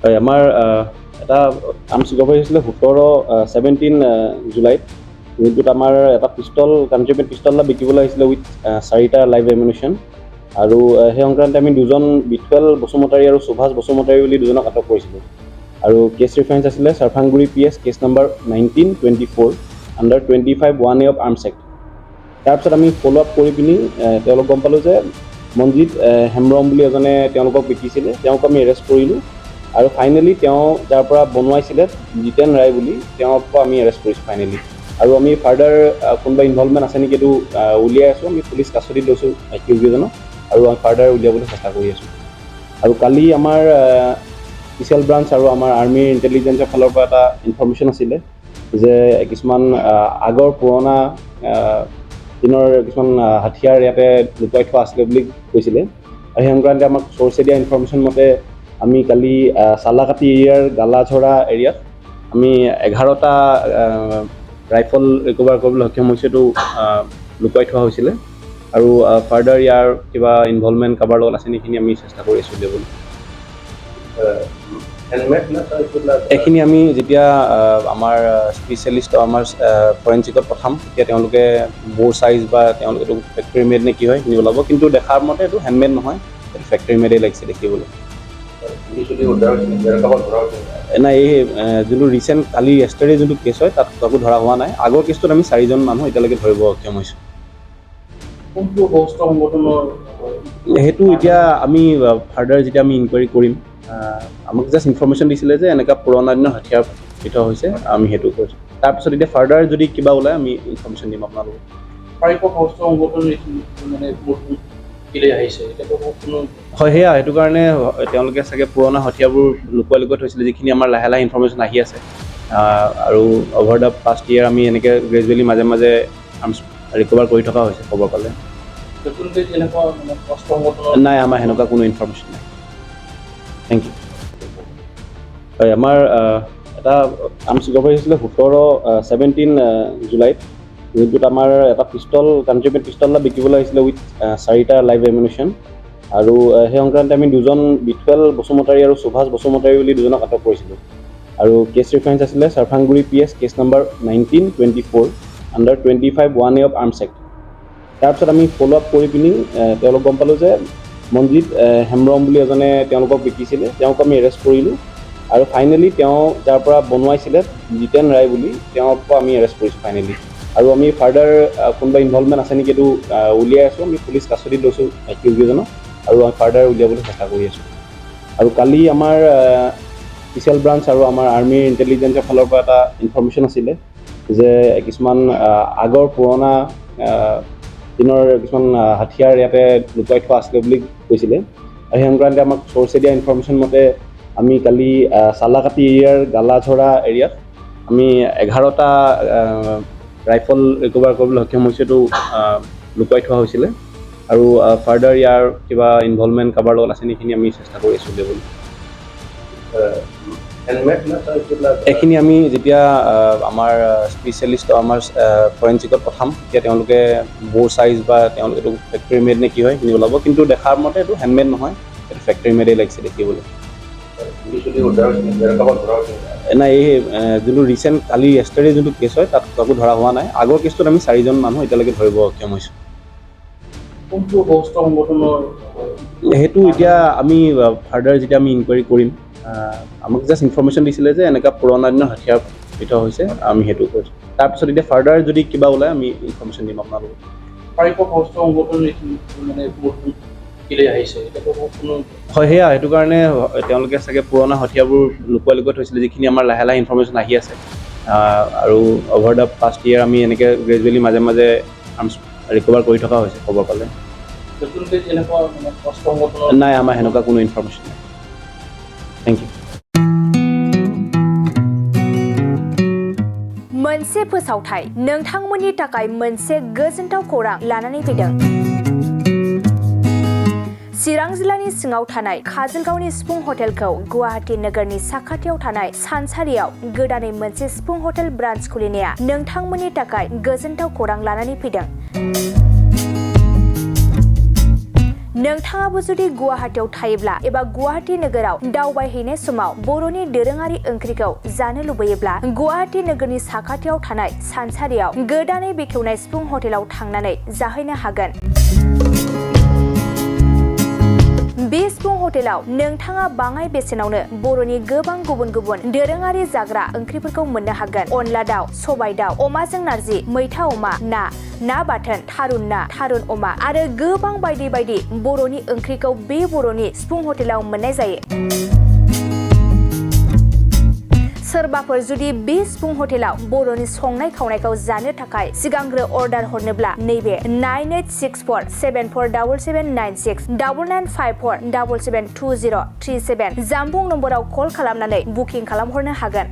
হয় আমাৰ এটা আৰ্মছ ৰিকভাৰী হৈছিলে 17 জুলাইত যোনটোত আমাৰ এটা পিষ্টল কনট্ৰিবিউট পিষ্টল এটা বিকিবলৈ আহিছিলে উইথ 4টা লাইভ এমিউনিশ্যন আৰু সেই সংক্ৰান্তে আমি দুজন বিটুৱেল বসুমতাৰী আৰু সুভাষ বসুমতাৰী বুলি দুজনক আটক কৰিছিলোঁ আৰু কেছ ৰেফাৰেঞ্চ আছিলে চাৰফাংগুৰি PS case number 1924 under 25(1A) of Arms Act. তাৰপিছত আমি ফ'ল' আপ কৰি পিনি তেওঁলোক গম পালোঁ যে মনজিত হেমব্ৰম বুলি এজনে তেওঁলোকক বিকিছিলে, তেওঁক আমি এৰেষ্ট কৰিলোঁ আৰু ফাইনেলি তেওঁ যাৰ পৰা বনোৱাইছিলে জিতেন ৰায় বুলি তেওঁক আমি এৰেষ্ট কৰিছোঁ ফাইনেলি আৰু আমি ফাৰ্ডাৰ কোনোবা ইনভলভমেণ্ট আছে নেকি এইটো উলিয়াই আছোঁ। আমি পুলিচ কাষ্টডিত লৈছোঁ একিউজজনক আৰু আমি ফাৰ্ডাৰ উলিয়াবলৈ চেষ্টা কৰি আছোঁ। আৰু কালি আমাৰ স্পেচিয়েল ব্ৰাঞ্চ আৰু আমাৰ আৰ্মিৰ ইণ্টেলিজেঞ্চৰ ফালৰ পৰা এটা ইনফৰ্মেশ্যন আছিলে যে কিছুমান আগৰ পুৰণা দিনৰ কিছুমান হাথিয়াৰ ইয়াতে লুকুৱাই থোৱা আছিলে বুলি কৈছিলে আৰু সেই সংক্ৰান্তে আমাক চ'ৰ্চে দিয়া ইনফৰ্মেশ্যন মতে আমি কালি চালাকাটি এৰিয়াৰ গালাঝৰা এৰিয়াত আমি 11টা ৰাইফল ৰিকভাৰ কৰিবলৈ সক্ষম হৈছোঁ। এইটো লুকুৱাই থোৱা হৈছিলে আৰু ফাৰ্ডাৰ ইয়াৰ কিবা ইনভলভমেণ্ট কাৰোবাৰ লগত আছে নেকি আমি চেষ্টা কৰি আছোঁ উলিয়াবলৈ। এইখিনি আমি যেতিয়া আমাৰ স্পেচিয়েলিষ্ট আমাৰ ফৰেঞ্চিকত পঠাম তেতিয়া তেওঁলোকে বোৰ চাইজ বা তেওঁলোকে এইটো ফেক্টৰী মেড নে কি হয় সেইখিনি ওলাব, কিন্তু দেখাৰ মতে এইটো হেণ্ডমেড নহয়, এইটো ফেক্টৰী মেডেই লাগিছে দেখিবলৈ। নাই এই যোনটো ৰিচেণ্ট কালি য়েষ্টাৰডে যোনটো কেছ হয় তাত কাকো ধৰা হোৱা নাই। আগৰ কেছটোত আমি 4জন মানুহ এতিয়ালৈকে ধৰিব সক্ষম হৈছোঁ। সেইটো এতিয়া আমি ফাৰ্ডাৰ যেতিয়া আমি ইনকুৱাৰী কৰিম, আমাক জাষ্ট ইনফৰ্মেশ্যন দিছিলে যে এনেকুৱা পুৰণা দিনৰ হাথিয়াৰ ভিতৰত হৈছে, আমি সেইটো কৰিছোঁ। তাৰপিছত এতিয়া ফাৰ্ডাৰ যদি কিবা ওলায় আমি ইনফৰ্মেশ্যন দিম আপোনালোকক। হয় সেয়া সেইটো কাৰণে তেওঁলোকে চাগে পুৰণা হথিয়াৰবোৰ লুকুৱাই থৈছিলে, যিখিনি আমাৰ লাহে লাহে ইনফৰ্মেশ্যন আহি আছে আৰু অভাৰ দ্য পাষ্ট ইয়েৰ আমি এনেকৈ গ্ৰেজুৱেলি মাজে মাজে আৰ্মছ ৰিকভাৰ কৰি থকা হৈছে খবৰ পালে। নাই আমাৰ সেনেকুৱা কোনো ইনফৰ্মেশ্যন নাই। Thank you. হয় আমাৰ এটা আৰ্মছ ৰিকভাৰী হৈছিলে 17 জুলাইত যোনটোত আমাৰ এটা পিষ্টল কনট্ৰিবিউট পিষ্টল এটা বিকিবলৈ আহিছিলে উইথ 4টা লাইভ এমিউনিশ্যন আৰু সেই সংক্ৰান্তে আমি দুজন বিটুৱেল বসুমতাৰী আৰু সুভাষ বসুমতাৰী বুলি দুজনক আটক কৰিছিলোঁ আৰু কেছ ৰেফাৰেঞ্চ আছিলে চাৰফাংগুৰি PS case number 1924 under 25(1A) of Arms Act. তাৰপিছত আমি ফ'ল' আপ কৰি পিনি তেওঁলোক গম পালোঁ যে মনজিত হেমব্ৰম বুলি এজনে তেওঁলোকক বিকিছিলে, তেওঁক আমি এৰেষ্ট কৰিলোঁ আৰু ফাইনেলি তেওঁ যাৰ পৰা বনোৱাইছিলে জিতেন ৰায় বুলি তেওঁক আমি এৰেষ্ট কৰিছোঁ ফাইনেলি আৰু আমি ফাৰ্ডাৰ কোনোবা ইনভলভমেণ্ট আছে নেকি এইটো উলিয়াই আছোঁ। আমি পুলিচ কাষ্টডিত লৈছোঁ একিউজজনক আৰু আমি ফাৰ্ডাৰ উলিয়াবলৈ চেষ্টা কৰি আছোঁ। আৰু কালি আমাৰ স্পেচিয়েল ব্ৰাঞ্চ আৰু আমাৰ আৰ্মিৰ ইণ্টেলিজেঞ্চৰ ফালৰ পৰা এটা ইনফৰ্মেশ্যন আছিলে যে কিছুমান আগৰ পুৰণা দিনৰ কিছুমান হাথিয়াৰ ইয়াতে লুকুৱাই থোৱা আছিলে বুলি কৈছিলে আৰু সেই সংক্ৰান্তে আমাক চ'ৰ্চে দিয়া ইনফৰ্মেশ্যন মতে আমি কালি চালাকাটি এৰিয়াৰ গালাঝৰা এৰিয়াত আমি 11টা ৰাইফল ৰিকভাৰ কৰিবলৈ সক্ষম হৈছোঁ। এইটো লুকুৱাই থোৱা হৈছিলে আৰু ফাৰ্ডাৰ ইয়াৰ কিবা ইনভলভমেণ্ট কাৰোবাৰ লগত আছে নেকি আমি চেষ্টা কৰি আছোঁ উলিয়াবলৈ। এইখিনি আমি যেতিয়া আমাৰ স্পেচিয়েলিষ্ট আমাৰ ফৰেঞ্চিকত পঠাম তেতিয়া তেওঁলোকে বোৰ চাইজ বা তেওঁলোকে এইটো ফেক্টৰী মেড নে কি হয় সেইখিনি ওলাব, কিন্তু দেখাৰ মতে এইটো হেণ্ডমেড নহয়, এইটো ফেক্টৰী মেডেই লাগিছে দেখিবলৈ। নাই এই যোনটো ৰিচেণ্ট কালি য়েষ্টাৰডে যোনটো কেছ হয় তাত কাকো ধৰা হোৱা নাই। আগৰ কেছটোত আমি 4জন মানুহ এতিয়ালৈকে ধৰিব সক্ষম হৈছোঁ। সেইটো এতিয়া আমি ফাৰ্ডাৰ যেতিয়া আমি ইনকুৱাৰী কৰিম, আমাক জাষ্ট ইনফৰ্মেশ্যন দিছিলে যে এনেকুৱা পুৰণা দিনৰ হাথিয়াৰ ভিতৰত হৈছে, আমি সেইটো কৰিছোঁ। তাৰপিছত এতিয়া ফাৰ্ডাৰ যদি কিবা ওলায় আমি ইনফৰ্মেশ্যন দিম আপোনালোকক। হয় সেয়া সেইটো কাৰণে তেওঁলোকে চাগে পুৰণা হথিয়াৰবোৰ লুকুৱাই থৈছিলে, যিখিনি আমাৰ লাহে লাহে ইনফৰ্মেশ্যন আহি আছে আৰু অভাৰ দ্য পাষ্ট ইয়েৰ আমি এনেকৈ গ্ৰেজুৱেলি মাজে মাজে আৰ্মছ ৰিকভাৰ কৰি থকা হৈছে খবৰ পালে। নাই আমাৰ সেনেকুৱা কোনো ইনফৰ্মেশ্যন নাই। Thank you. मोनसे फोसावथाय नोंथांमोननि थाखाय मोनसे गोजोनथाव खौरां लानानै फैदों। चिरां जिल्लानि सिङाव थानाय काजलगावनि सिफुं हटेलखौ गुवाहाटी नोगोरनि साखाथियाव थानाय सानसारियाव गोदानै मोनसे सिफुं हटेल ब्रान्च खुलिनाया नोंथांमोननि थाखाय गोजोनथाव खौरां लानानै फैदों। नोंथाङाबो जुदि गुवाहाटीयाव थायोब्ला एबा गुवाहाटी नोगोराव दावबायहैनाय समाव बर'नि दोरोङारि ओंख्रिखौ जानो लुबैयोब्ला गुवाहाटी नोगोरनि साखाथियाव थानाय सानसारियाव गोदानै बेखेवनाय सिफुं हटेलाव थांनानै जाहैनो हागोन। बे सिफुं हटेलाव नोंथाङा बाङाय बेसेनावनो बर'नि गोबां गुबुन गुबुन दोरोङारि जाग्रा ओंख्रिफोरखौ मोननो हागोन। अनला दाउ, सबाय दाउ, अमाजों नारजि, मैथा अमा, ना बाथोन, थारुन अमा आरो गोबां बायदि बायदि बर'नि ओंख्रिखौ बे बर'नि सिफुं हटेलाव मोननाय जायो। सोरबाफोर जुदि बे सिफुं हटेलाव बर'नि संनाय खावनायखौ जानो थाखाय सिगांग्रो अर्डार हरनोब्ला नैबे 9864747796 9954772037 जानबुं नम्बराव कल खालामनानै बुकिं खालामहरनो हागोन।